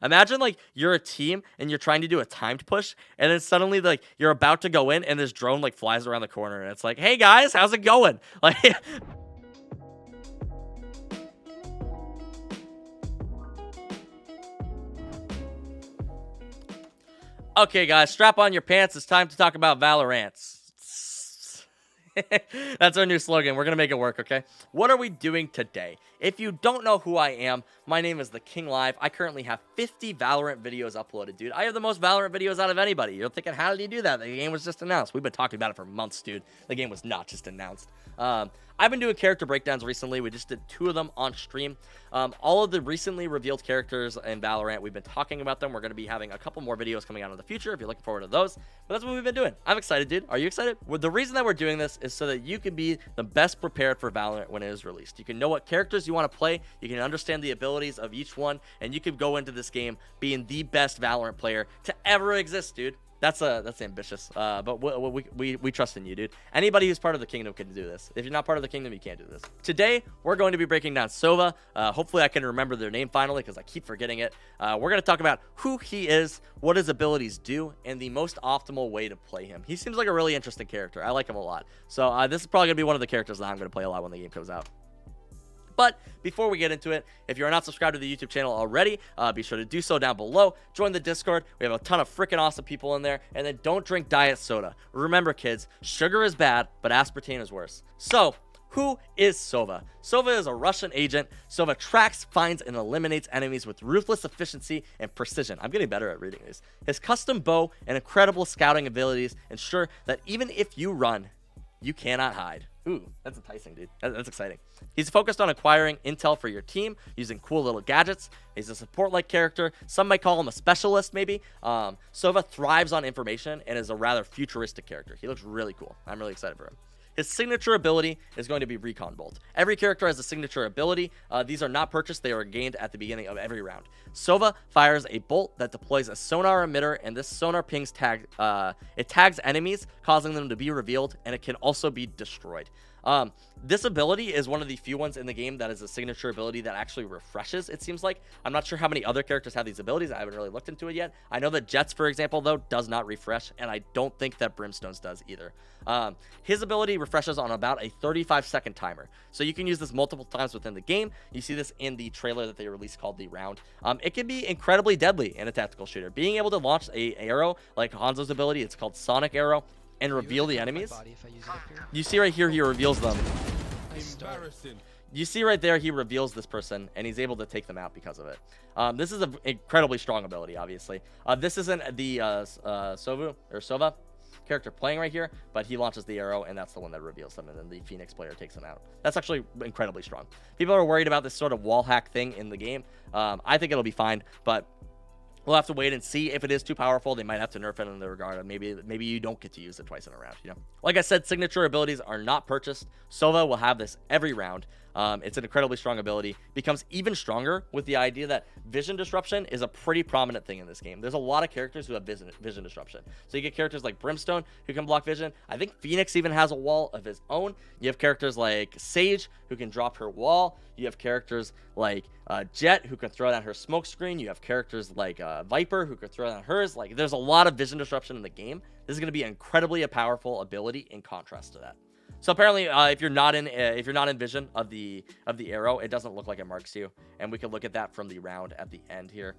Imagine like you're a team and you're trying to do a timed push, and then suddenly like you're about to go in, and this drone like flies around the corner, and it's like, "Hey guys, how's it going?" Like, okay, guys, strap on your pants. It's time to talk about Valorant. That's our new slogan. We're going to make it work, okay? What are we doing today? If you don't know who I am, my name is The King Live. I currently have 50 Valorant videos uploaded, dude. I have the most Valorant videos out of anybody. You're thinking, how did you do that? The game was just announced. We've been talking about it for months, dude. The game was not just announced. I've been doing character breakdowns recently. We just did 2 of them on stream. All of the recently revealed characters in Valorant, we've been talking about them. We're going to be having a couple more videos coming out in the future if you're looking forward to those. But that's what we've been doing. I'm excited, dude. Are you excited? Well, the reason that we're doing this is so that you can be the best prepared for Valorant when it is released. You can know what characters you want to play. You can understand the abilities of each one, and you can go into this game being the best Valorant player to ever exist, dude. That's ambitious, but we trust in you, dude. Anybody who's part of the kingdom can do this. If you're not part of the kingdom, you can't do this. Today, we're going to be breaking down Sova. Hopefully, I can remember their name finally because I keep forgetting it. We're going to talk about who he is, what his abilities do, and the most optimal way to play him. He seems like a really interesting character. I like him a lot. So this is probably going to be one of the characters that I'm going to play a lot when the game comes out. But before we get into it, if you're not subscribed to the YouTube channel already, be sure to do so down below. Join the Discord. We have a ton of freaking awesome people in there. And then don't drink diet soda. Remember, kids, sugar is bad, but aspartame is worse. So, who is Sova? Sova is a Russian agent. Sova tracks, finds, and eliminates enemies with ruthless efficiency and precision. I'm getting better at reading these. His custom bow and incredible scouting abilities ensure that even if you run, you cannot hide. Ooh, that's enticing, dude. That's exciting. He's focused on acquiring intel for your team using cool little gadgets. He's a support-like character. Some might call him a specialist, maybe. Sova thrives on information and is a rather futuristic character. He looks really cool. I'm really excited for him. His signature ability is going to be Recon Bolt. Every character has a signature ability. These are not purchased. They are gained at the beginning of every round. Sova fires a bolt that deploys a sonar emitter, and this sonar pings it tags enemies, causing them to be revealed, and it can also be destroyed. This ability is one of the few ones in the game that is a signature ability that actually refreshes, it seems like. I'm not sure how many other characters have these abilities. I haven't really looked into it yet. I know that Jets, for example, though, does not refresh, and I don't think that Brimstone's does either. His ability refreshes on about a 35-second timer, so you can use this multiple times within the game. You see this in the trailer that they released called The Round. It can be incredibly deadly in a tactical shooter. Being able to launch a arrow like Hanzo's ability, it's called Sonic Arrow, and reveal the enemies. You see right here, he reveals them. You see right there, he reveals this person, and he's able to take them out because of it. This is an incredibly strong ability, obviously. This isn't the Sova character playing right here, but he launches the arrow, and that's the one that reveals them, and then the Phoenix player takes them out. That's actually incredibly strong. People are worried about this sort of wall hack thing in the game. I think it'll be fine, but we'll have to wait and see. If it is too powerful, they might have to nerf it in the regard. Maybe you don't get to use it twice in a round, you know? Like I said, signature abilities are not purchased. Sova will have this every round. It's an incredibly strong ability. Becomes even stronger with the idea that vision disruption is a pretty prominent thing in this game. There's a lot of characters who have vision disruption. So you get characters like Brimstone who can block vision. I think Phoenix even has a wall of his own. You have characters like Sage who can drop her wall. You have characters like Jet who can throw down her smoke screen. You have characters like Viper who can throw down hers. Like, there's a lot of vision disruption in the game. This is going to be incredibly a powerful ability in contrast to that. So apparently, if you're not in vision of the arrow, it doesn't look like it marks you, and we can look at that from the round at the end here,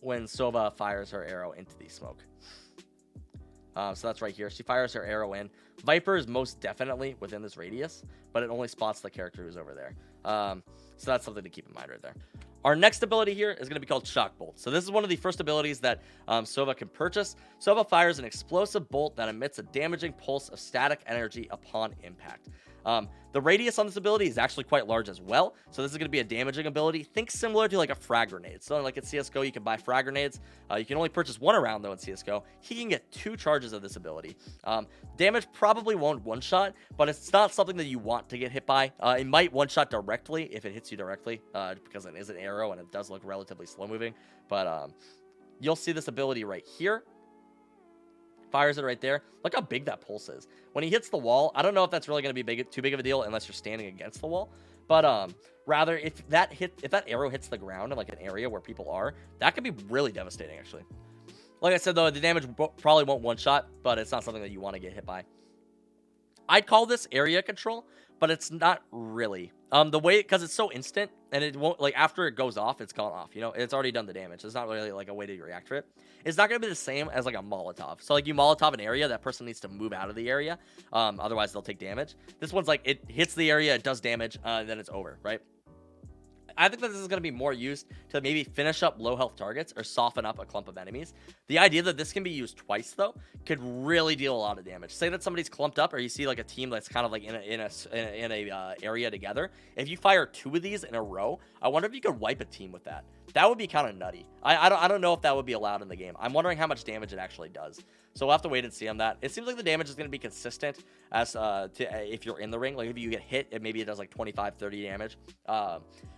when Sova fires her arrow into the smoke. So that's right here. She fires her arrow in. Viper is most definitely within this radius, but it only spots the character who's over there. So that's something to keep in mind right there. Our next ability here is going to be called Shock Bolt. So this is one of the first abilities that Sova can purchase. Sova fires an explosive bolt that emits a damaging pulse of static energy upon impact. The radius on this ability is actually quite large as well, so this is going to be a damaging ability. Think similar to like a frag grenade. So like in CSGO, you can buy frag grenades. You can only purchase one around though in CSGO. He can get 2 charges of this ability. Damage probably won't one-shot, but it's not something that you want to get hit by. It might one-shot directly if it hits you directly, because it is an arrow and it does look relatively slow-moving. But you'll see this ability right here. Fires it right there. Look how big that pulse is. When he hits the wall, I don't know if that's really going to be too big of a deal unless you're standing against the wall. But rather if that arrow hits the ground in like an area where people are, that could be really devastating actually. Like I said though, the damage probably won't one shot, but it's not something that you want to get hit by. I'd call this area control, but it's not really. The way, because it's so instant, and it won't, like, after it goes off, it's gone off, you know? It's already done the damage. It's not really, like, a way to react to it. It's not going to be the same as, like, a Molotov. So, like, you Molotov an area, that person needs to move out of the area. Otherwise, they'll take damage. This one's, like, it hits the area, it does damage, then it's over, right? I think that this is going to be more used to maybe finish up low health targets or soften up a clump of enemies. The idea that this can be used twice, though, could really deal a lot of damage. Say that somebody's clumped up, or you see like a team that's kind of like in a area together. If you fire 2 of these in a row, I wonder if you could wipe a team with that. That would be kind of nutty. I don't know if that would be allowed in the game. I'm wondering how much damage it actually does. So we'll have to wait and see on that. It seems like the damage is going to be consistent as if you're in the ring. Like if you get hit, maybe it does like 25, 30 damage.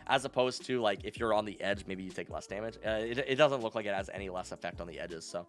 As opposed to like if you're on the edge, maybe you take less damage. It doesn't look like it has any less effect on the edges. So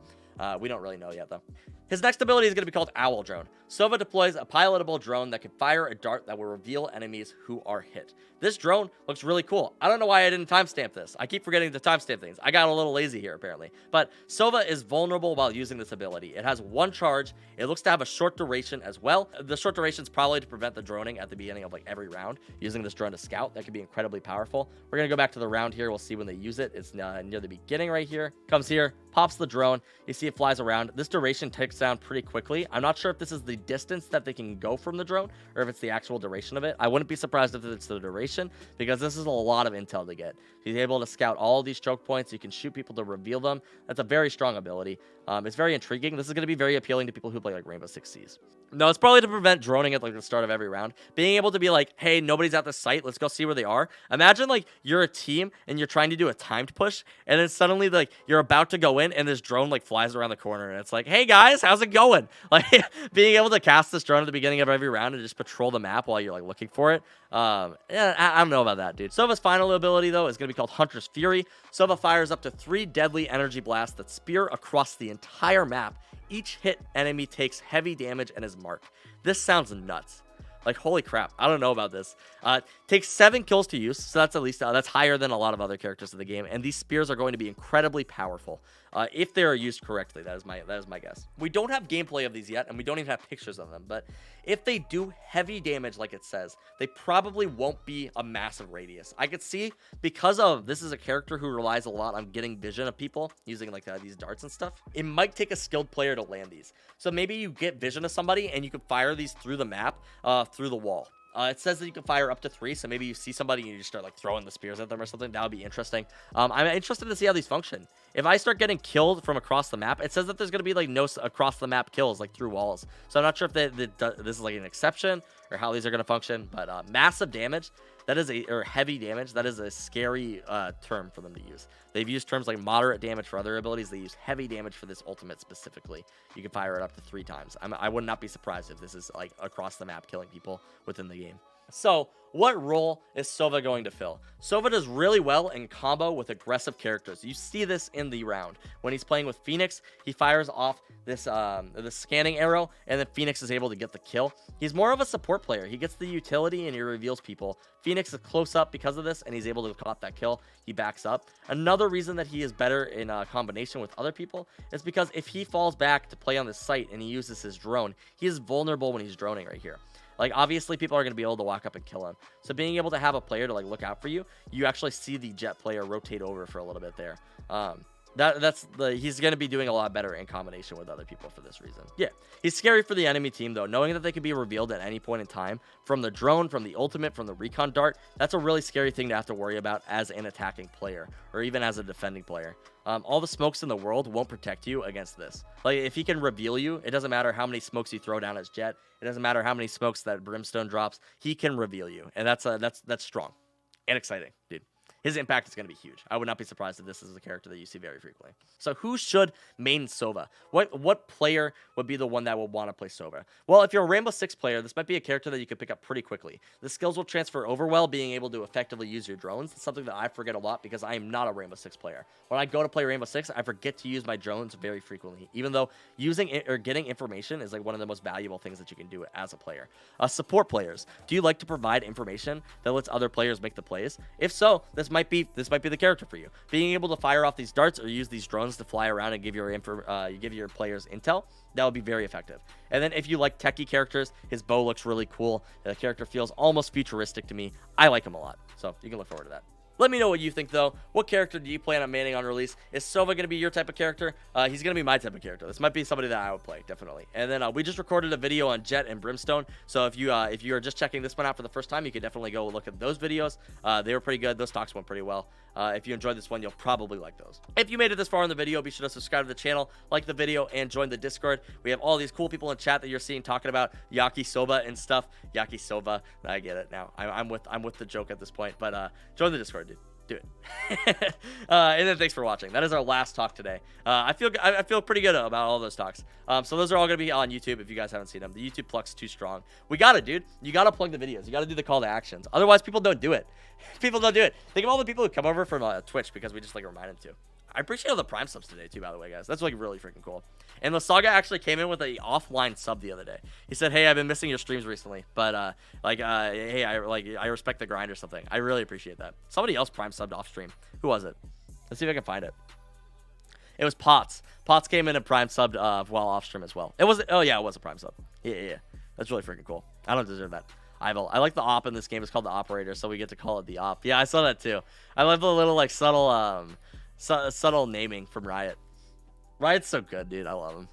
we don't really know yet though. His next ability is going to be called Owl Drone. Sova deploys a pilotable drone that can fire a dart that will reveal enemies who are hit. This drone looks really cool. I don't know why I didn't timestamp this. I keep forgetting to timestamp things. I got a little lazy here apparently. But Sova is vulnerable while using this ability. It has 1 charge. It looks to have a short duration as well. The short duration is probably to prevent the droning at the beginning of like every round. Using this drone to scout, that could be incredibly powerful. We're going to go back to the round here. We'll see when they use it. It's near the beginning right here. Comes here, pops the drone. You see it flies around. This duration takes down pretty quickly. I'm not sure if this is the distance that they can go from the drone or if it's the actual duration of it. I wouldn't be surprised if it's the duration because this is a lot of intel to get. He's able to scout all these choke points. You can shoot people to reveal them. That's a very strong ability. It's very intriguing. This is going to be very appealing to people who play like Rainbow Six Siege. No, it's probably to prevent droning at like the start of every round. Being able to be like, hey, nobody's at the site. Let's go see where they are. Imagine like you're a team and you're trying to do a timed push, and then suddenly like you're about to go in, and this drone like flies around the corner, and it's like, hey guys, how's it going? Like being able to cast this drone at the beginning of every round and just patrol the map while you're like looking for it. Yeah, I don't know about that, dude. Sova's final ability though is going to be called Hunter's Fury. Sova fires up to 3 deadly energy blasts that spear across the entire map. Each hit enemy takes heavy damage and is marked. This sounds nuts. Like, holy crap. I don't know about this. Takes 7 kills to use, so that's at least that's higher than a lot of other characters in the game. And these spears are going to be incredibly powerful if they are used correctly. That is my guess. We don't have gameplay of these yet, and we don't even have pictures of them. But if they do heavy damage, like it says, they probably won't be a massive radius. I could see, because of this is a character who relies a lot on getting vision of people using like these darts and stuff. It might take a skilled player to land these. So maybe you get vision of somebody and you can fire these through the map, through the wall. It says that you can fire up to 3, so maybe you see somebody and you just start like throwing the spears at them or something. That would be interesting. I'm interested to see how these function. If I start getting killed from across the map, it says that there's going to be like no across the map kills like through walls. So I'm not sure if this is like an exception or how these are going to function. But massive damage, that is or heavy damage, that is a scary term for them to use. They've used terms like moderate damage for other abilities. They use heavy damage for this ultimate specifically. You can fire it up to 3 times. I would not be surprised if this is like across the map killing people within the game. So, what role is Sova going to fill? Sova does really well in combo with aggressive characters. You see this in the round. When he's playing with Phoenix, he fires off this scanning arrow, and then Phoenix is able to get the kill. He's more of a support player. He gets the utility, and he reveals people. Phoenix is close up because of this, and he's able to caught that kill. He backs up. Another reason that he is better in combination with other people is because if he falls back to play on this site and he uses his drone, he is vulnerable when he's droning right here. Like, obviously, people are going to be able to walk up and kill him. So being able to have a player to, like, look out for you, you actually see the jet player rotate over for a little bit there. He's going to be doing a lot better in combination with other people for this reason. Yeah, he's scary for the enemy team, though. Knowing that they could be revealed at any point in time from the drone, from the ultimate, from the recon dart, that's a really scary thing to have to worry about as an attacking player or even as a defending player. All the smokes in the world won't protect you against this. Like, if he can reveal you, it doesn't matter how many smokes you throw down his jet. It doesn't matter how many smokes that Brimstone drops. He can reveal you, and that's strong and exciting, dude. his impact is going to be huge. I would not be surprised if this is a character that you see very frequently. So who should main Sova? What player would be the one that will want to play Sova? Well, if you're a Rainbow Six player, this might be a character that you could pick up pretty quickly. The skills will transfer over well, being able to effectively use your drones. It's something that I forget a lot because I am not a Rainbow Six player. When I go to play Rainbow Six, I forget to use my drones very frequently, even though using it or getting information is like one of the most valuable things that you can do as a player. Support players. Do you like to provide information that lets other players make the plays? If so, this might be the character for you. Being able to fire off these darts or use these drones to fly around and give your players intel, that would be very effective. And then if you like techie characters, his bow looks really cool. The character feels almost futuristic to me. I like him a lot, so you can look forward to that. Let me know what you think, though. What character do you plan on maining on release? Is Sova going to be your type of character? He's going to be my type of character. This might be somebody that I would play, definitely. And then we just recorded a video on Jet and Brimstone. So if you are just checking this one out for the first time, you can definitely go look at those videos. They were pretty good. Those talks went pretty well. If you enjoyed this one, you'll probably like those. If you made it this far in the video, be sure to subscribe to the channel, like the video, and join the Discord. We have all these cool people in chat that you're seeing talking about Yakisoba and stuff. Yakisoba. I get it now. I'm with the joke at this point. But join the Discord, dude. Do it. And then thanks for watching. That is our last talk today. I feel pretty good about all those talks. So those are all gonna be on YouTube if you guys haven't seen them. The YouTube pluck's too strong. We got it, dude. You gotta plug the videos. You gotta do the call to actions. Otherwise, people don't do it. People don't do it. Think of all the people who come over from Twitch because we just like remind them to. I appreciate all the Prime subs today too, by the way, guys. That's like really freaking cool. And the Saga actually came in with a offline sub the other day. He said, "Hey, I've been missing your streams recently, but hey, I respect the grind or something." I really appreciate that. Somebody else Prime subbed off stream. Who was it? Let's see if I can find it. It was Potts. Potts came in and Prime subbed while off stream as well. It was. Oh yeah, it was a Prime sub. Yeah. That's really freaking cool. I don't deserve that. I like the op in this game. It's called the operator, so we get to call it the op. Yeah, I saw that too. I love the little like subtle naming from Riot. Riot's so good, dude. I love him.